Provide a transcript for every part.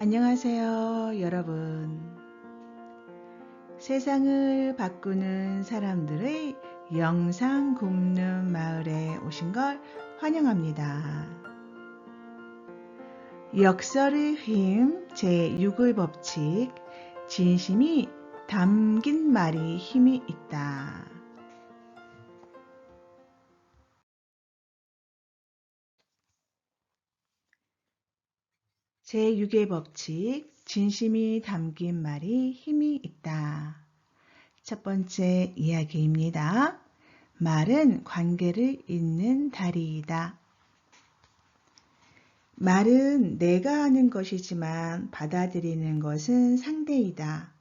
안녕하세요, 여러분. 세상을 바꾸는 사람들의 영상 굽는 마을에 오신 걸 환영합니다. 역설의 힘 제6의 법칙, 진심이 담긴 말이 힘이 있다. 제6의 법칙, 진심이 담긴 말이 힘이 있다. 첫 번째 이야기입니다. 말은 관계를 잇는 다리이다. 말은 내가 하는 것이지만 받아들이는 것은 상대이다.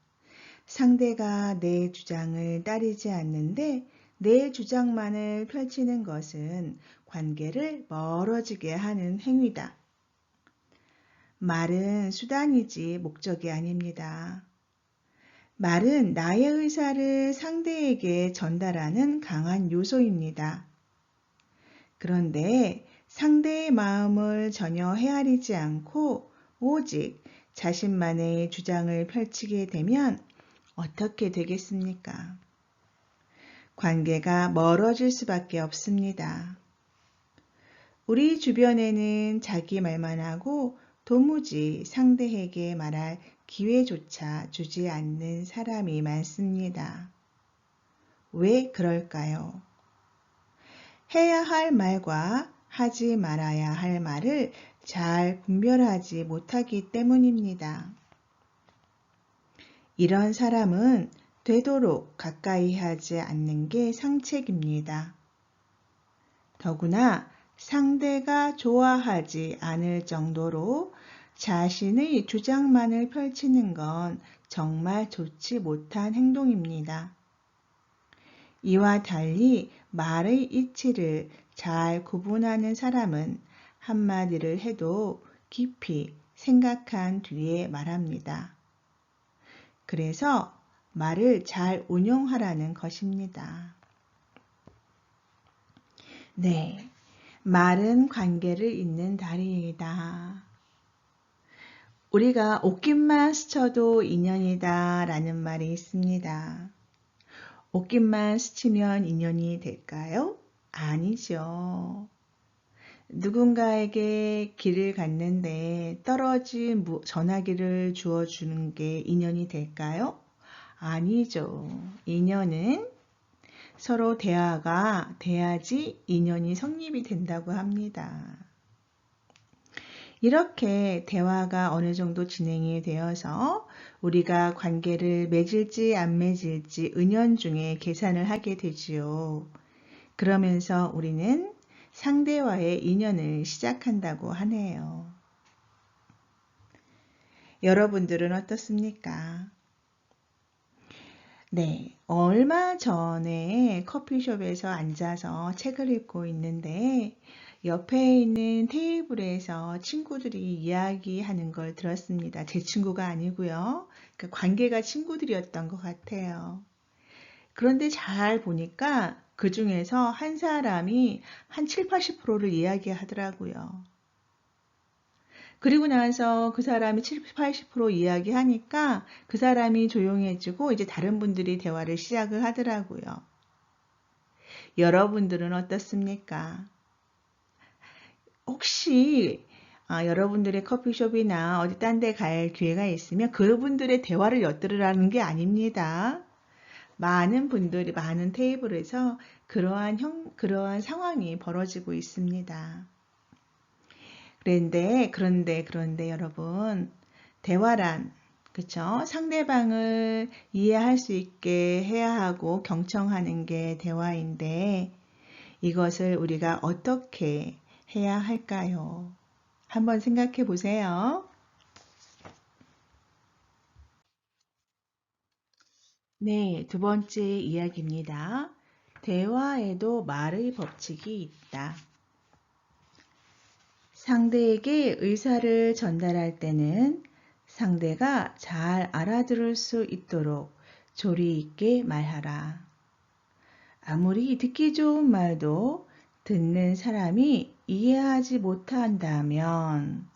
상대가 내 주장을 따르지 않는데 내 주장만을 펼치는 것은 관계를 멀어지게 하는 행위다. 말은 수단이지 목적이 아닙니다. 말은 나의 의사를 상대에게 전달하는 강한 요소입니다. 그런데 상대의 마음을 전혀 헤아리지 않고 오직 자신만의 주장을 펼치게 되면 어떻게 되겠습니까? 관계가 멀어질 수밖에 없습니다. 우리 주변에는 자기 말만 하고 도무지 상대에게 말할 기회조차 주지 않는 사람이 많습니다. 왜 그럴까요? 해야 할 말과 하지 말아야 할 말을 잘 분별하지 못하기 때문입니다. 이런 사람은 되도록 가까이 하지 않는 게 상책입니다. 더구나 상대가 좋아하지 않을 정도로 자신의 주장만을 펼치는 건 정말 좋지 못한 행동입니다. 이와 달리 말의 이치를 잘 구분하는 사람은 한마디를 해도 깊이 생각한 뒤에 말합니다. 그래서 말을 잘 운용하라는 것입니다. 네, 말은 관계를 잇는 다리이다. 우리가 옷깃만 스쳐도 인연이다 라는 말이 있습니다. 옷깃만 스치면 인연이 될까요? 아니죠. 누군가에게 길을 갔는데 떨어진 전화기를 주어주는 게 인연이 될까요? 아니죠. 인연은 서로 대화가 돼야지 인연이 성립이 된다고 합니다. 이렇게 대화가 어느 정도 진행이 되어서 우리가 관계를 맺을지 안 맺을지 은연중에 계산을 하게 되지요. 그러면서 우리는 상대와의 인연을 시작한다고 하네요. 여러분들은 어떻습니까? 네, 얼마 전에 커피숍에서 앉아서 책을 읽고 있는데 옆에 있는 테이블에서 친구들이 이야기하는 걸 들었습니다. 제 친구가 아니고요. 관계가 친구들이었던 것 같아요. 그런데 잘 보니까 그 중에서 한 사람이 한 7, 80%를 이야기하더라고요. 그리고 나서 그 사람이 70, 80% 이야기하니까 그 사람이 조용해지고 이제 다른 분들이 대화를 시작을 하더라고요. 여러분들은 어떻습니까? 혹시 여러분들의 커피숍이나 어디 딴 데 갈 기회가 있으면 그분들의 대화를 엿들으라는 게 아닙니다. 많은 분들이 많은 테이블에서 그러한 상황이 벌어지고 있습니다. 그런데 여러분, 대화란, 그쵸? 상대방을 이해할 수 있게 해야 하고 경청하는 게 대화인데 이것을 우리가 어떻게 해야 할까요? 한번 생각해 보세요. 네, 두 번째 이야기입니다. 대화에도 말의 법칙이 있다. 상대에게 의사를 전달할 때는 상대가 잘 알아들을 수 있도록 조리 있게 말하라. 아무리 듣기 좋은 말도 듣는 사람이 이해하지 못한다면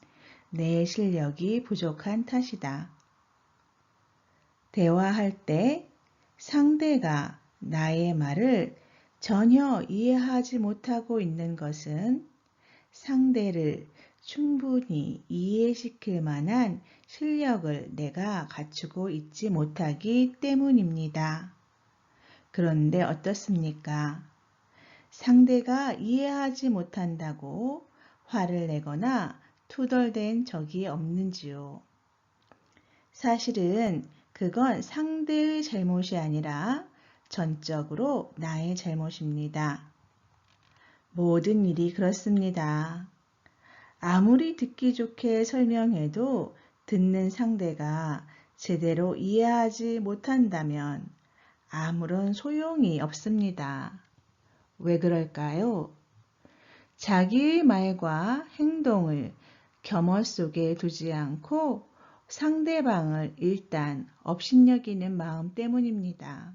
내 실력이 부족한 탓이다. 대화할 때 상대가 나의 말을 전혀 이해하지 못하고 있는 것은 상대를 충분히 이해시킬 만한 실력을 내가 갖추고 있지 못하기 때문입니다. 그런데 어떻습니까? 상대가 이해하지 못한다고 화를 내거나 투덜댄 적이 없는지요. 사실은 그건 상대의 잘못이 아니라 전적으로 나의 잘못입니다. 모든 일이 그렇습니다. 아무리 듣기 좋게 설명해도 듣는 상대가 제대로 이해하지 못한다면 아무런 소용이 없습니다. 왜 그럴까요? 자기의 말과 행동을 겸허 속에 두지 않고 상대방을 일단 업신여기는 마음 때문입니다.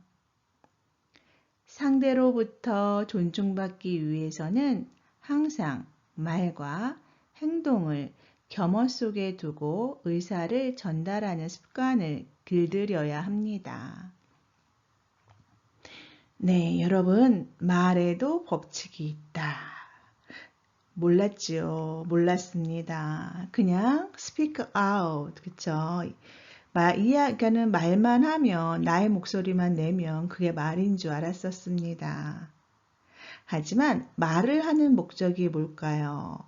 상대로부터 존중받기 위해서는 항상 말과 행동을 겸허 속에 두고 의사를 전달하는 습관을 길들여야 합니다. 네, 여러분, 말에도 법칙이 있다. 몰랐지요? 몰랐습니다. 그냥 speak out, 그쵸? 이야기하는 말만 하면, 나의 목소리만 내면 그게 말인 줄 알았었습니다. 하지만 말을 하는 목적이 뭘까요?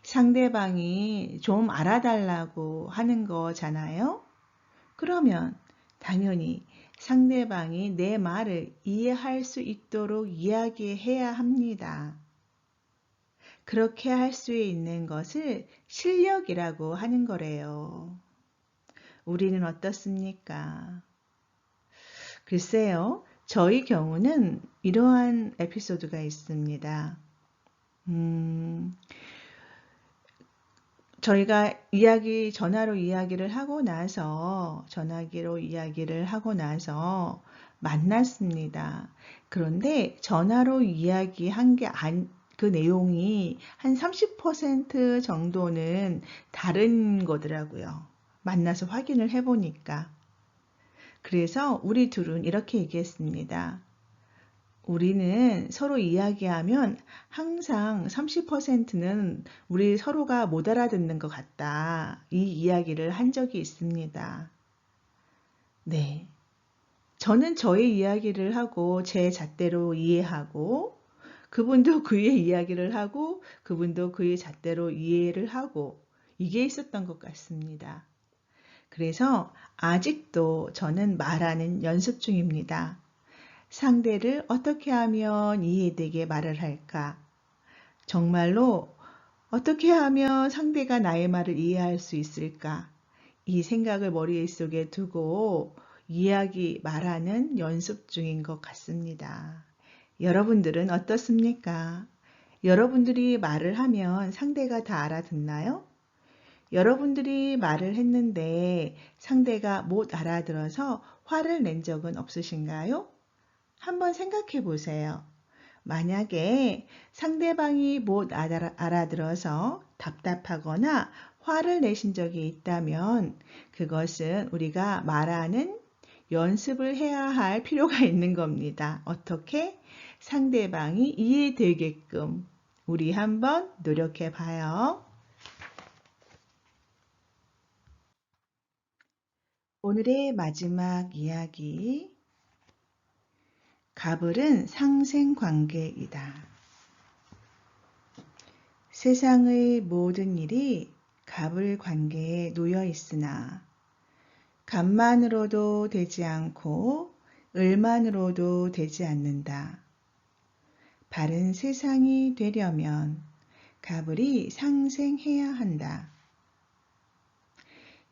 상대방이 좀 알아달라고 하는 거잖아요? 그러면 당연히 상대방이 내 말을 이해할 수 있도록 이야기해야 합니다. 그렇게 할 수 있는 것을 실력이라고 하는 거래요. 우리는 어떻습니까? 글쎄요, 저희 경우는 이러한 에피소드가 있습니다. 저희가 전화기로 이야기를 하고 나서 만났습니다. 그런데 전화로 이야기한 그 내용이 한 30% 정도는 다른 거더라고요. 만나서 확인을 해보니까. 그래서 우리 둘은 이렇게 얘기했습니다. 우리는 서로 이야기하면 항상 30%는 우리 서로가 못 알아듣는 것 같다. 이 이야기를 한 적이 있습니다. 네. 저는 저의 이야기를 하고 제 잣대로 이해하고 그분도 그의 이야기를 하고 그분도 그의 잣대로 이해를 하고 이게 있었던 것 같습니다. 그래서 아직도 저는 말하는 연습 중입니다. 상대를 어떻게 하면 이해되게 말을 할까? 정말로 어떻게 하면 상대가 나의 말을 이해할 수 있을까? 이 생각을 머릿속에 두고 말하는 연습 중인 것 같습니다. 여러분들은 어떻습니까? 여러분들이 말을 하면 상대가 다 알아듣나요? 여러분들이 말을 했는데 상대가 못 알아들어서 화를 낸 적은 없으신가요? 한번 생각해 보세요. 만약에 상대방이 못 알아들어서 답답하거나 화를 내신 적이 있다면 그것은 우리가 말하는 연습을 해야 할 필요가 있는 겁니다. 어떻게? 상대방이 이해되게끔 우리 한번 노력해 봐요. 오늘의 마지막 이야기. 갑을은 상생관계이다. 세상의 모든 일이 갑을 관계에 놓여 있으나 갑만으로도 되지 않고 을만으로도 되지 않는다. 바른 세상이 되려면 갑을이 상생해야 한다.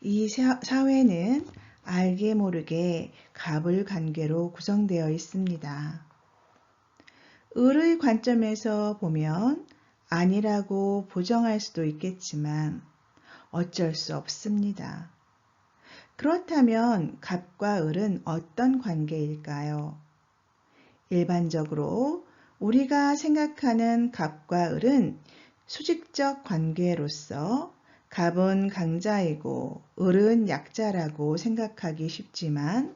이 사회는 알게 모르게 갑을 관계로 구성되어 있습니다. 을의 관점에서 보면 아니라고 부정할 수도 있겠지만 어쩔 수 없습니다. 그렇다면 갑과 을은 어떤 관계일까요? 일반적으로 우리가 생각하는 갑과 을은 수직적 관계로서 갑은 강자이고 을은 약자라고 생각하기 쉽지만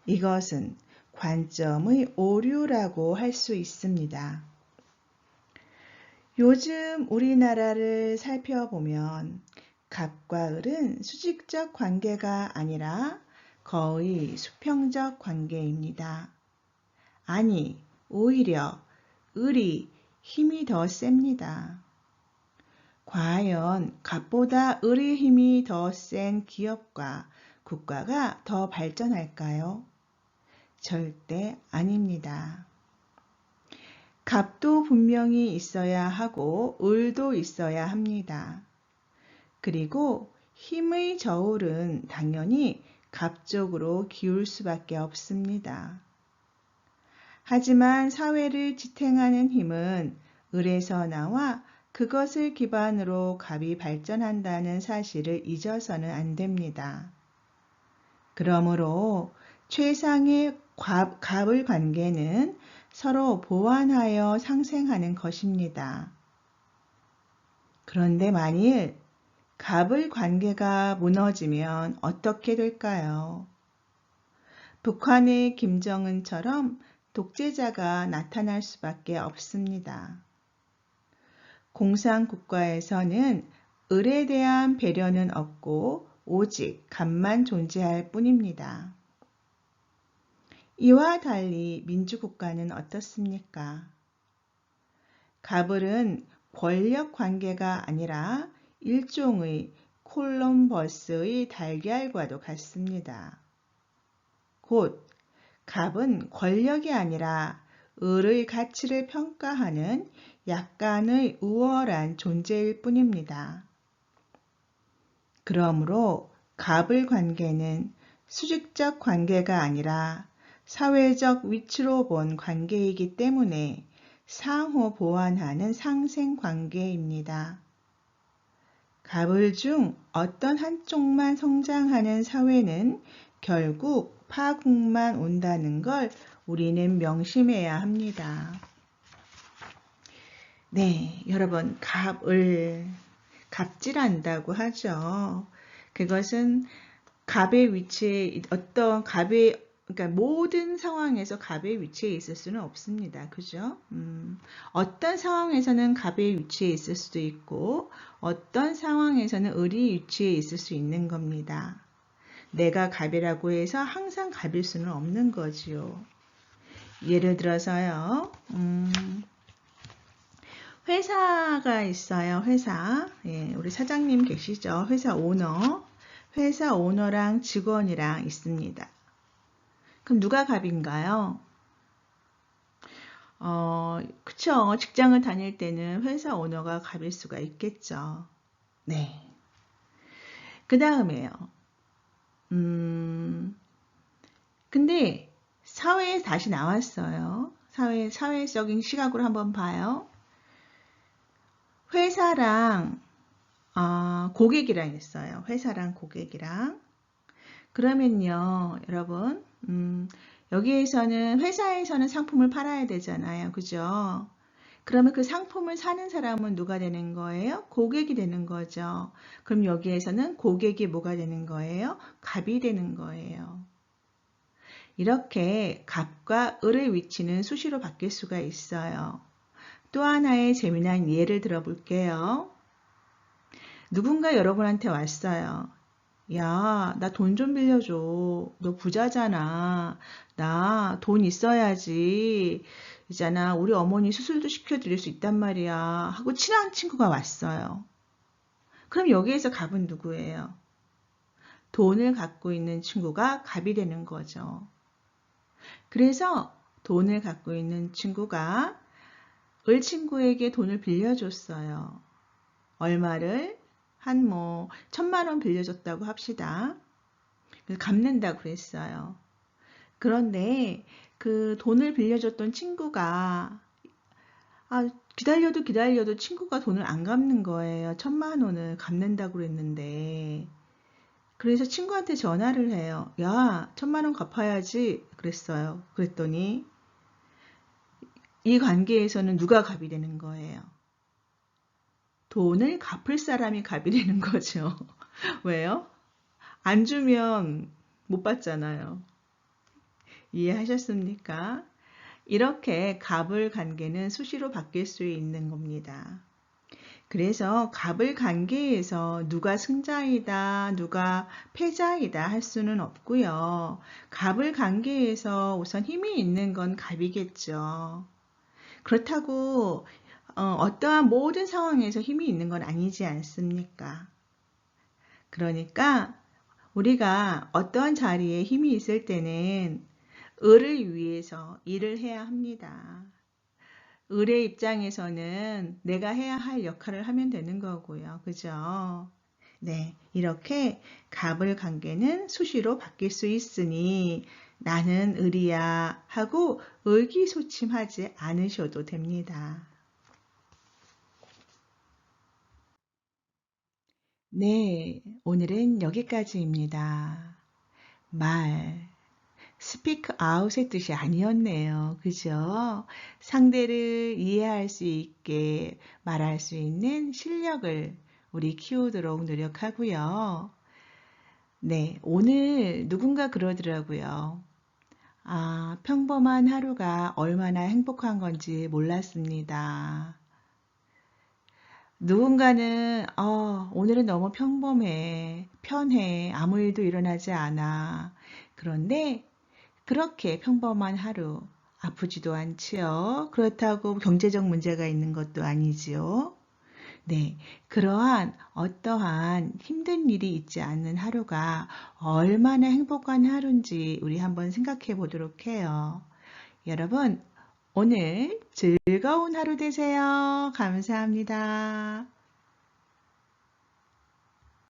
이것은 관점의 오류라고 할 수 있습니다. 요즘 우리나라를 살펴보면 갑과 을은 수직적 관계가 아니라 거의 수평적 관계입니다. 아니, 오히려 을이 힘이 더 셉니다. 과연 갑보다 을의 힘이 더 센 기업과 국가가 더 발전할까요? 절대 아닙니다. 갑도 분명히 있어야 하고 을도 있어야 합니다. 그리고 힘의 저울은 당연히 갑 쪽으로 기울 수밖에 없습니다. 하지만 사회를 지탱하는 힘은 을에서 나와 그것을 기반으로 갑이 발전한다는 사실을 잊어서는 안 됩니다. 그러므로 최상의 갑을 관계는 서로 보완하여 상생하는 것입니다. 그런데 만일 갑을 관계가 무너지면 어떻게 될까요? 북한의 김정은처럼 독재자가 나타날 수밖에 없습니다. 공산국가에서는 을에 대한 배려는 없고 오직 갑만 존재할 뿐입니다. 이와 달리 민주국가는 어떻습니까? 갑을은 권력 관계가 아니라 일종의 콜럼버스의 달걀과도 같습니다. 곧 갑은 권력이 아니라 을의 가치를 평가하는 약간의 우월한 존재일 뿐입니다. 그러므로 갑을 관계는 수직적 관계가 아니라 사회적 위치로 본 관계이기 때문에 상호 보완하는 상생 관계입니다. 갑을 중 어떤 한쪽만 성장하는 사회는 결국 파국만 온다는 걸 우리는 명심해야 합니다. 네, 여러분, 갑질한다고 하죠. 그것은 갑의 위치에 그러니까 모든 상황에서 갑의 위치에 있을 수는 없습니다. 그죠? 어떤 상황에서는 갑의 위치에 있을 수도 있고 어떤 상황에서는 을이 위치에 있을 수 있는 겁니다. 내가 갑이라고 해서 항상 갑일 수는 없는 거지요. 예를 들어서요. 회사가 있어요. 회사. 예, 우리 사장님 계시죠? 회사 오너. 회사 오너랑 직원이랑 있습니다. 그럼 누가 갑인가요? 그쵸. 직장을 다닐 때는 회사 오너가 갑일 수가 있겠죠. 네. 그 다음에요. 근데 사회에 다시 나왔어요. 사회적인 시각으로 한번 봐요. 회사랑 고객이랑 있어요. 회사랑 고객이랑. 그러면요, 여러분, 여기에서는 회사에서는 상품을 팔아야 되잖아요. 그죠? 그러면 그 상품을 사는 사람은 누가 되는 거예요? 고객이 되는 거죠. 그럼 여기에서는 고객이 뭐가 되는 거예요? 갑이 되는 거예요. 이렇게 갑과 을의 위치는 수시로 바뀔 수가 있어요. 또 하나의 재미난 예를 들어볼게요. 누군가 여러분한테 왔어요. 야, 나 돈 좀 빌려줘. 너 부자잖아. 나 돈 있어야지. 있잖아. 우리 어머니 수술도 시켜드릴 수 있단 말이야. 하고 친한 친구가 왔어요. 그럼 여기에서 갑은 누구예요? 돈을 갖고 있는 친구가 갑이 되는 거죠. 그래서 돈을 갖고 있는 친구가 을 친구에게 돈을 빌려줬어요. 얼마를? 한 1,000만 원 빌려줬다고 합시다. 갚는다고 그랬어요. 그런데 그 돈을 빌려줬던 친구가 기다려도 친구가 돈을 안 갚는 거예요. 1,000만 원을 갚는다고 그랬는데. 그래서 친구한테 전화를 해요. 야, 1,000만 원 갚아야지 그랬어요. 그랬더니 이 관계에서는 누가 갑이 되는 거예요? 돈을 갚을 사람이 갑이 되는 거죠. 왜요? 안 주면 못 받잖아요. 이해하셨습니까? 이렇게 갑을 관계는 수시로 바뀔 수 있는 겁니다. 그래서 갑을 관계에서 누가 승자이다, 누가 패자이다 할 수는 없고요. 갑을 관계에서 우선 힘이 있는 건 갑이겠죠. 그렇다고 어떠한 모든 상황에서 힘이 있는 건 아니지 않습니까? 그러니까 우리가 어떠한 자리에 힘이 있을 때는 을을 위해서 일을 해야 합니다. 을의 입장에서는 내가 해야 할 역할을 하면 되는 거고요. 그죠? 네, 이렇게 갑을 관계는 수시로 바뀔 수 있으니 나는 을이야 하고 의기소침하지 않으셔도 됩니다. 네, 오늘은 여기까지입니다. 말, speak out의 뜻이 아니었네요. 그죠? 상대를 이해할 수 있게 말할 수 있는 실력을 우리 키우도록 노력하고요. 네, 오늘 누군가 그러더라고요. 아, 평범한 하루가 얼마나 행복한 건지 몰랐습니다. 누군가는 오늘은 너무 평범해, 편해, 아무 일도 일어나지 않아. 그런데 그렇게 평범한 하루, 아프지도 않지요. 그렇다고 경제적 문제가 있는 것도 아니지요. 네, 그러한 어떠한 힘든 일이 있지 않는 하루가 얼마나 행복한 하루인지 우리 한번 생각해 보도록 해요. 여러분, 오늘 즐거운 하루 되세요. 감사합니다.